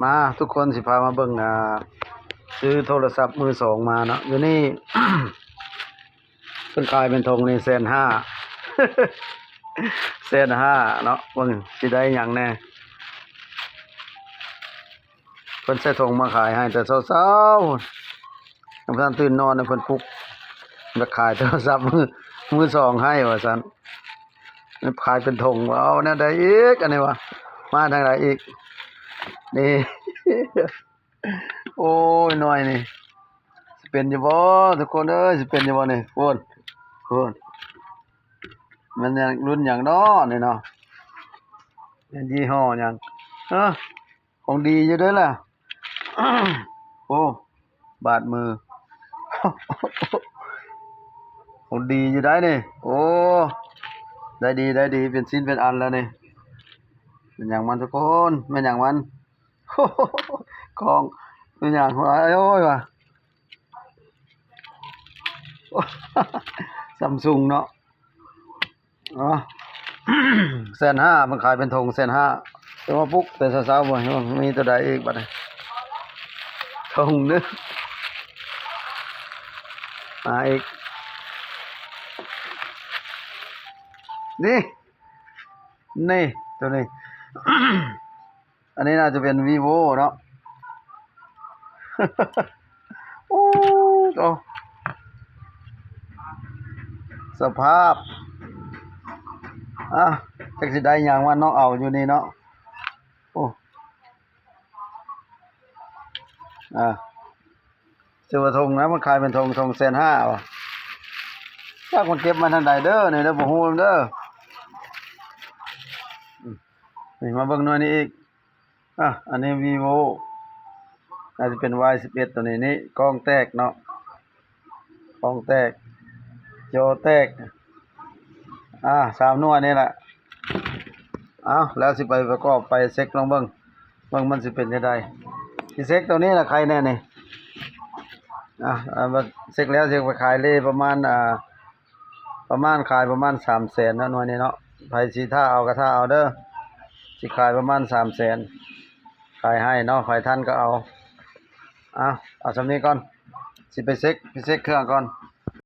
มาทุกคนสิพามาเบิ่งซื้อโทรศัพท์มือสองมาเนาะอยู่นี่ เป็นกลายเป็นธงนี่150,000 150,000เนาะเบิ่งสิได้หยังแน่เพิ่นใส่ธงมาขายให้แต่เช้าๆกำลังตื่นนอนเพิ่นปลุกมาขายโทรศัพท์มือสองให้ว่าซั่นขายเป็นธงว่าเอาแนวใดอีกอันนี้วะมาทางไหนอีกนี่ โอ้ยหน่อยนี่สิเป็นอยู่บ่ทุกคนเอ้ยสิเป็นอยู่บ่นี่โคนมันยังรุ่นหยังน้อนี่เนาะเป็นยี่ห้อหยังของดีอยู่เด้อล่ะ โอ้บาดมือ ของดีอยู่ได้นี่โอ้ได้ดีเป็นชิ้นเป็นอันแล้วนี่เป็นหยังมันทุกคนเป็นหยังมัน ของเป็นหยังหัวโอ้ยว่ะ Samsung เนาะอ๋อ 150,000มันขายเป็นธง150,000แต่ว่าปุ๊กแต่เช้าๆบ่มีตัวใดอีกบัดนี้ธงนึกมาอีกนี่ตัวนี้ อันนี้น่าจะเป็น Vivo เนาะ โอ้โตสภาพจักสิได้หยังว่าน้องเอาอยู่นี่เนาะโอ้ซื้อว่าธงนะมันขายเป็นธง150,000ว่ะถ้าคนเก็บมาทางใดเด้อนี่เด้อบ่ฮู้เด้อนี่มาเบิ่งหน่อยนี่อีกอันนี้ Vivo น่าจะเป็น Y11 ตัวนี้กล้องแตกเนาะกล้องแตกจอแตก3หน่วยนี่แหละแล้วสิไปประกอบไปเช็คลองเบิ่งมันสิเป็นจังได๋สิเช็คตัวนี้ล่ะใครแน่นี่มาเช็คแล้วสิไปขายเลยประมาณขายประมาณ 300,000เนาะหน่วยนี้เนาะไผสิถ้าเอาก็ถ้าเอาเด้อสิขายประมาณ 300,000ขายให้เนาะใครทันก็เอาส่ำนี้ก่อนสิไปเช็คเครื่องก่อน